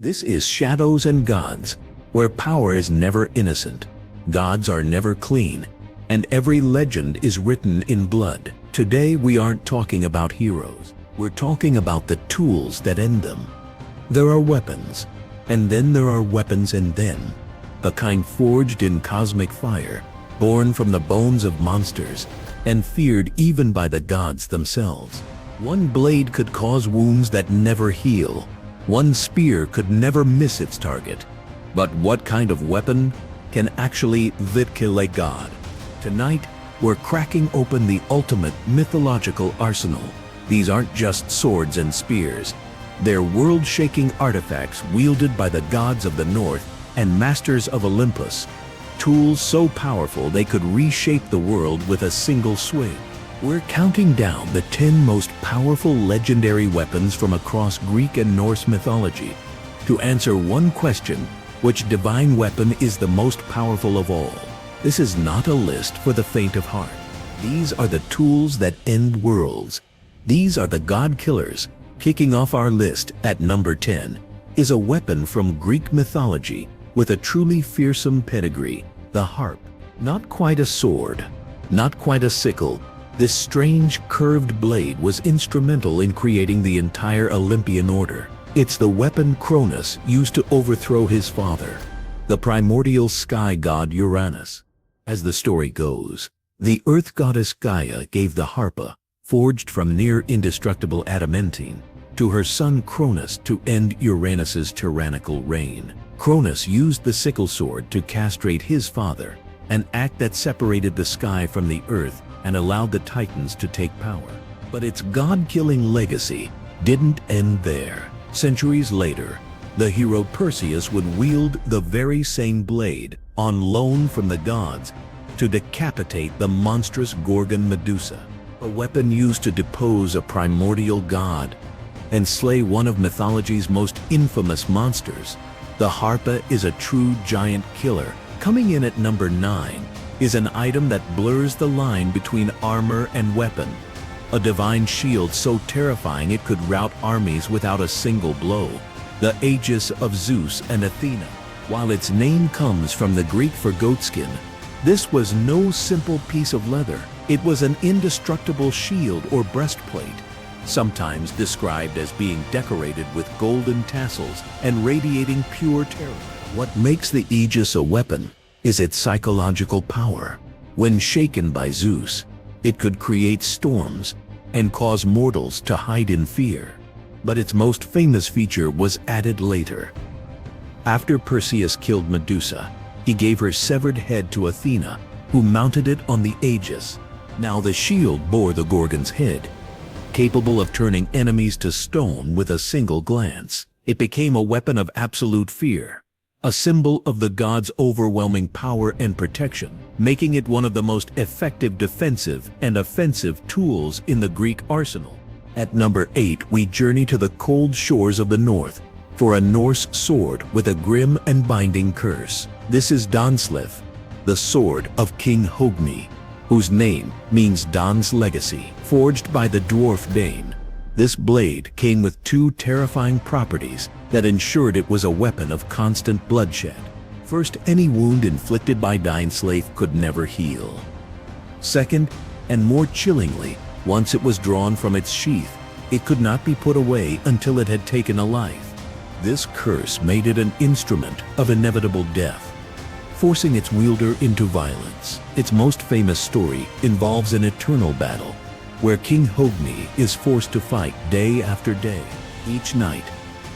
This is Shadows and Gods, where power is never innocent, gods are never clean, and every legend is written in blood. Today we aren't talking about heroes, we're talking about the tools that end them. There are weapons, and then there are weapons and then, the kind forged in cosmic fire, born from the bones of monsters, and feared even by the gods themselves. One blade could cause wounds that never heal. One spear could never miss its target. But what kind of weapon can actually kill a god? Tonight, we're cracking open the ultimate mythological arsenal. These aren't just swords and spears. They're world-shaking artifacts wielded by the gods of the north and masters of Olympus. Tools so powerful they could reshape the world with a single swing. We're counting down the 10 most powerful legendary weapons from across Greek and Norse mythology. To answer one question, which divine weapon is the most powerful of all? This is not a list for the faint of heart. These are the tools that end worlds. These are the god killers. Kicking off our list at number 10 is a weapon from Greek mythology with a truly fearsome pedigree, the harp. Not quite a sword, not quite a sickle. This strange curved blade was instrumental in creating the entire Olympian order. It's the weapon Cronus used to overthrow his father, the primordial sky god Uranus. As the story goes, the earth goddess Gaia gave the Harpa, forged from near indestructible adamantine, to her son Cronus to end Uranus's tyrannical reign. Cronus used the sickle sword to castrate his father, an act that separated the sky from the earth and allowed the Titans to take power. But its god-killing legacy didn't end there. Centuries later, the hero Perseus would wield the very same blade on loan from the gods to decapitate the monstrous Gorgon Medusa, a weapon used to depose a primordial god and slay one of mythology's most infamous monsters. The Harpa is a true giant killer. Coming in at number 9 is an item that blurs the line between armor and weapon. A divine shield so terrifying it could rout armies without a single blow. The Aegis of Zeus and Athena. While its name comes from the Greek for goatskin, this was no simple piece of leather. It was an indestructible shield or breastplate, sometimes described as being decorated with golden tassels and radiating pure terror. What makes the Aegis a weapon is its psychological power. When shaken by Zeus, it could create storms and cause mortals to hide in fear. But its most famous feature was added later. After Perseus killed Medusa, he gave her severed head to Athena, who mounted it on the Aegis. Now the shield bore the Gorgon's head, capable of turning enemies to stone with a single glance. It became a weapon of absolute fear, a symbol of the gods' overwhelming power and protection, making it one of the most effective defensive and offensive tools in the Greek arsenal. At number 8, we journey to the cold shores of the north for a Norse sword with a grim and binding curse. This is Dainsleif, the sword of King Gungnir, whose name means Don's legacy. Forged by the dwarf Dane, this blade came with 2 terrifying properties that ensured it was a weapon of constant bloodshed. First, any wound inflicted by Dainsleif could never heal. Second, and more chillingly, once it was drawn from its sheath, it could not be put away until it had taken a life. This curse made it an instrument of inevitable death, forcing its wielder into violence. Its most famous story involves an eternal battle, where King Gungnir is forced to fight day after day. Each night,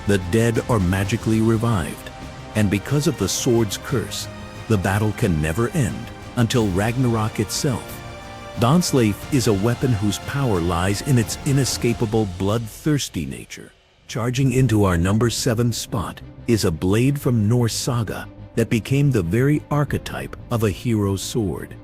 the dead are magically revived, and because of the sword's curse, the battle can never end until Ragnarok itself. Dainsleif is a weapon whose power lies in its inescapable bloodthirsty nature. Charging into our number 7 spot is a blade from Norse saga that became the very archetype of a hero's sword.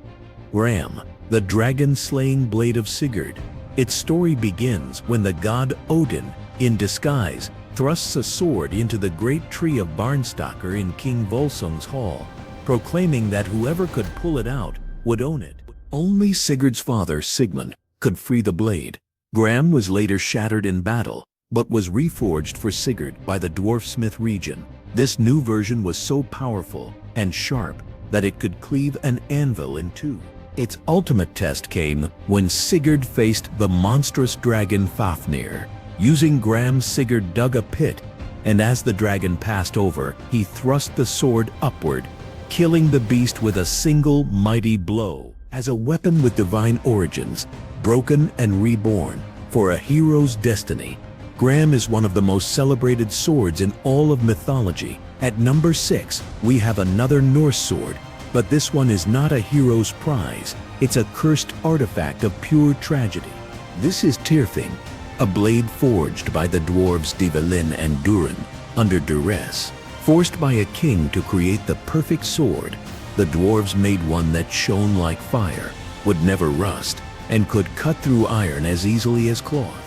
Ram, the dragon-slaying blade of Sigurd. Its story begins when the god Odin, in disguise, thrusts a sword into the great tree of Barnstaker in King Volsung's hall, proclaiming that whoever could pull it out would own it. Only Sigurd's father, Sigmund, could free the blade. Gram was later shattered in battle, but was reforged for Sigurd by the dwarfsmith region. This new version was so powerful and sharp that it could cleave an anvil in two. Its ultimate test came when Sigurd faced the monstrous dragon Fafnir. Using Gram, Sigurd dug a pit, and as the dragon passed over, he thrust the sword upward, killing the beast with a single mighty blow. As a weapon with divine origins, broken and reborn for a hero's destiny, Gram is one of the most celebrated swords in all of mythology. At number 6, we have another Norse sword, but this one is not a hero's prize. It's a cursed artifact of pure tragedy. This is Tyrfing, a blade forged by the dwarves Divelin and Durin under duress. Forced by a king to create the perfect sword, the dwarves made one that shone like fire, would never rust, and could cut through iron as easily as cloth.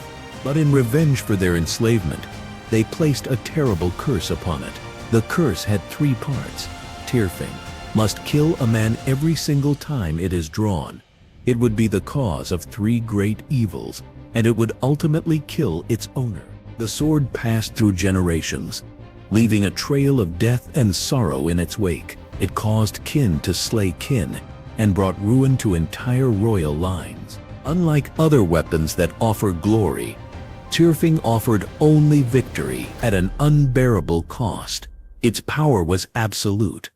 But in revenge for their enslavement, they placed a terrible curse upon it. The curse had 3 parts. Tyrfing must kill a man every single time it is drawn. It would be the cause of 3 great evils, and it would ultimately kill its owner. The sword passed through generations, leaving a trail of death and sorrow in its wake. It caused kin to slay kin, and brought ruin to entire royal lines. Unlike other weapons that offer glory, Tyrfing offered only victory at an unbearable cost. Its power was absolute,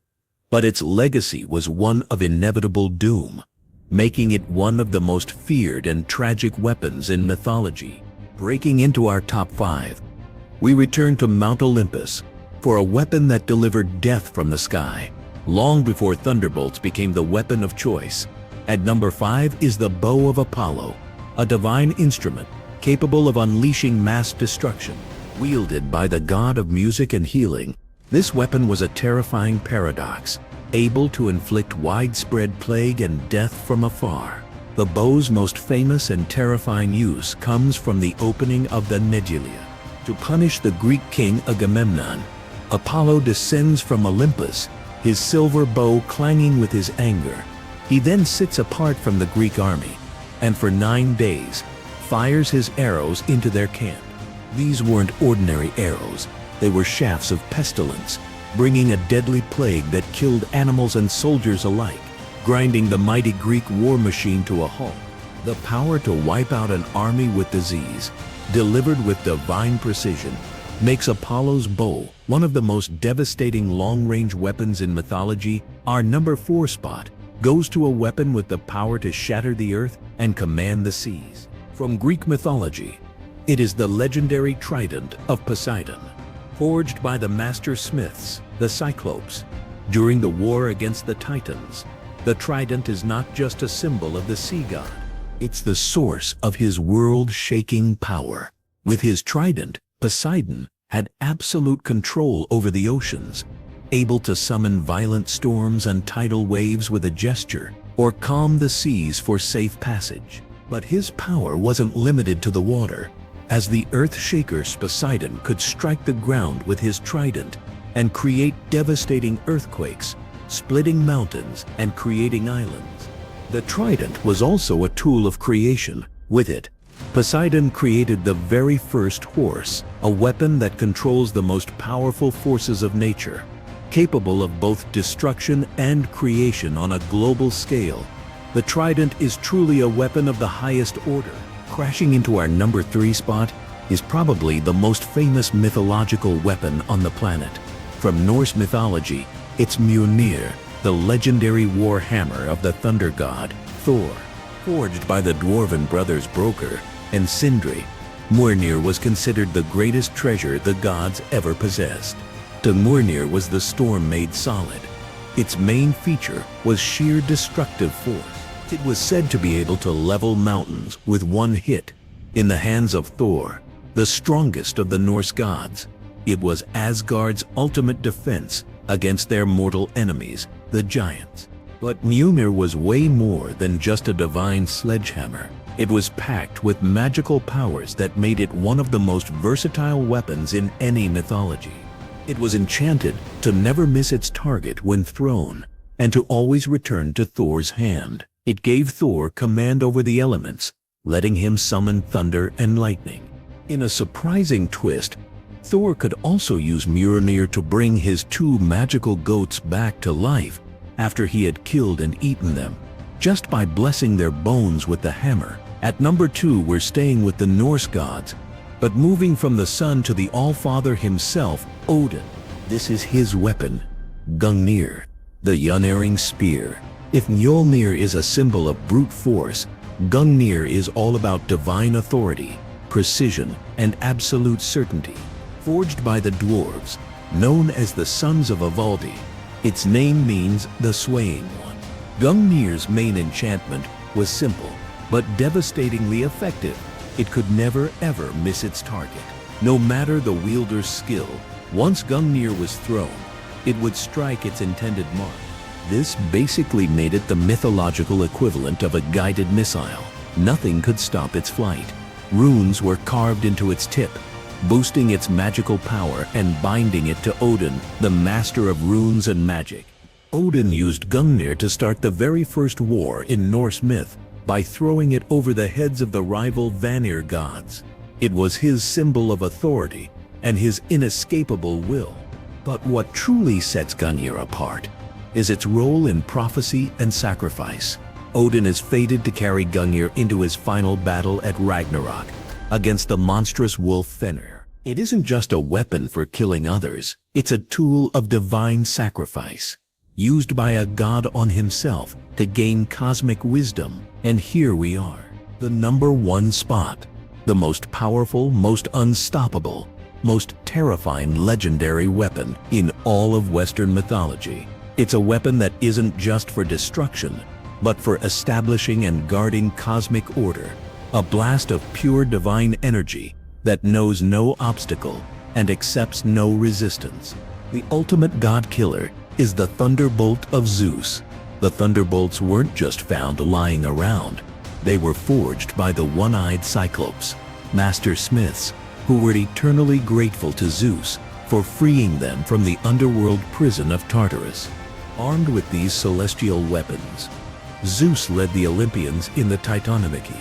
but its legacy was one of inevitable doom, making it one of the most feared and tragic weapons in mythology. Breaking into our top 5, we return to Mount Olympus for a weapon that delivered death from the sky, long before thunderbolts became the weapon of choice. At number 5 is the bow of Apollo, a divine instrument capable of unleashing mass destruction. Wielded by the god of music and healing, this weapon was a terrifying paradox, able to inflict widespread plague and death from afar. The bow's most famous and terrifying use comes from the opening of the Negelia. To punish the Greek king Agamemnon, Apollo descends from Olympus, his silver bow clanging with his anger. He then sits apart from the Greek army, and for 9 days, fires his arrows into their camp. These weren't ordinary arrows, they were shafts of pestilence, bringing a deadly plague that killed animals and soldiers alike, grinding the mighty Greek war machine to a halt. The power to wipe out an army with disease, delivered with divine precision, makes Apollo's bow one of the most devastating long-range weapons in mythology. Our number 4 spot goes to a weapon with the power to shatter the earth and command the seas. From Greek mythology, it is the legendary trident of Poseidon. Forged by the master smiths, the Cyclopes, during the war against the Titans, the trident is not just a symbol of the sea god. It's the source of his world-shaking power. With his trident, Poseidon had absolute control over the oceans, able to summon violent storms and tidal waves with a gesture, or calm the seas for safe passage. But his power wasn't limited to the water. As the earth-shaker, Poseidon could strike the ground with his trident and create devastating earthquakes, splitting mountains and creating islands. The trident was also a tool of creation. With it, Poseidon created the very first horse, a weapon that controls the most powerful forces of nature, capable of both destruction and creation on a global scale. The trident is truly a weapon of the highest order. Crashing into our number 3 spot is probably the most famous mythological weapon on the planet. From Norse mythology, it's Mjolnir, the legendary war hammer of the thunder god, Thor. Forged by the dwarven brothers Brokkr and Sindri, Mjolnir was considered the greatest treasure the gods ever possessed. To Mjolnir was the storm made solid. Its main feature was sheer destructive force. It was said to be able to level mountains with one hit. In the hands of Thor, the strongest of the Norse gods, it was Asgard's ultimate defense against their mortal enemies, the giants. But Mjolnir was way more than just a divine sledgehammer. It was packed with magical powers that made it one of the most versatile weapons in any mythology. It was enchanted to never miss its target when thrown, and to always return to Thor's hand. It gave Thor command over the elements, letting him summon thunder and lightning. In a surprising twist, Thor could also use Mjolnir to bring his two magical goats back to life after he had killed and eaten them, just by blessing their bones with the hammer. At number 2, we're staying with the Norse gods, but moving from the sun to the All-Father himself, Odin. This is his weapon, Gungnir, the unerring spear. If Mjolnir is a symbol of brute force, Gungnir is all about divine authority, precision, and absolute certainty. Forged by the dwarves, known as the Sons of Ivaldi, its name means the swaying one. Gungnir's main enchantment was simple, but devastatingly effective. It could never ever miss its target. No matter the wielder's skill, once Gungnir was thrown, it would strike its intended mark. This basically made it the mythological equivalent of a guided missile. Nothing could stop its flight. Runes were carved into its tip, boosting its magical power and binding it to Odin, the master of runes and magic. Odin used Gungnir to start the very first war in Norse myth by throwing it over the heads of the rival Vanir gods. It was his symbol of authority and his inescapable will. But what truly sets Gungnir apart is its role in prophecy and sacrifice. Odin is fated to carry Gungnir into his final battle at Ragnarok against the monstrous wolf Fenrir. It isn't just a weapon for killing others, it's a tool of divine sacrifice, used by a god on himself to gain cosmic wisdom. And here we are, the number 1 spot, the most powerful, most unstoppable, most terrifying legendary weapon in all of Western mythology. It's a weapon that isn't just for destruction, but for establishing and guarding cosmic order, a blast of pure divine energy that knows no obstacle and accepts no resistance. The ultimate god killer is the thunderbolt of Zeus. The thunderbolts weren't just found lying around. They were forged by the one-eyed Cyclops, master smiths, who were eternally grateful to Zeus for freeing them from the underworld prison of Tartarus. Armed with these celestial weapons, Zeus led the Olympians in the Titanomachy,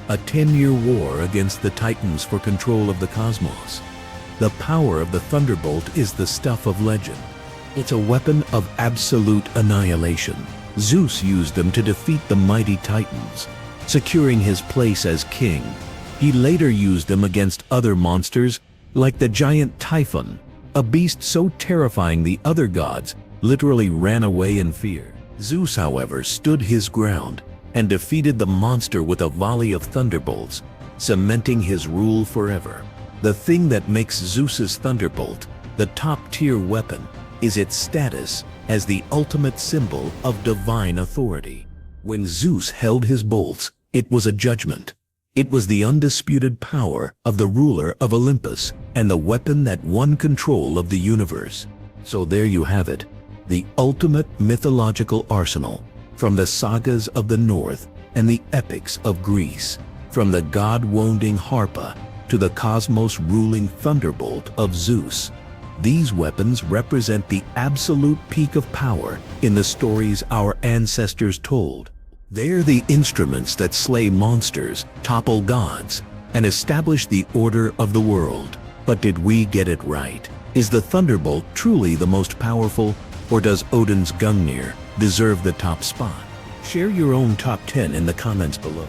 a 10-year war against the Titans for control of the cosmos. The power of the thunderbolt is the stuff of legend. It's a weapon of absolute annihilation. Zeus used them to defeat the mighty Titans, securing his place as king. He later used them against other monsters, like the giant Typhon, a beast so terrifying the other gods literally ran away in fear. Zeus, however, stood his ground and defeated the monster with a volley of thunderbolts, cementing his rule forever. The thing that makes Zeus's thunderbolt the top-tier weapon is its status as the ultimate symbol of divine authority. When Zeus held his bolts, it was a judgment. It was the undisputed power of the ruler of Olympus and the weapon that won control of the universe. So there you have it, the ultimate mythological arsenal, from the sagas of the North and the epics of Greece, from the god-wounding Harpa to the cosmos-ruling thunderbolt of Zeus. These weapons represent the absolute peak of power in the stories our ancestors told. They're the instruments that slay monsters, topple gods, and establish the order of the world. But did we get it right? Is the thunderbolt truly the most powerful, or does Odin's Gungnir deserve the top spot? Share your own top 10 in the comments below.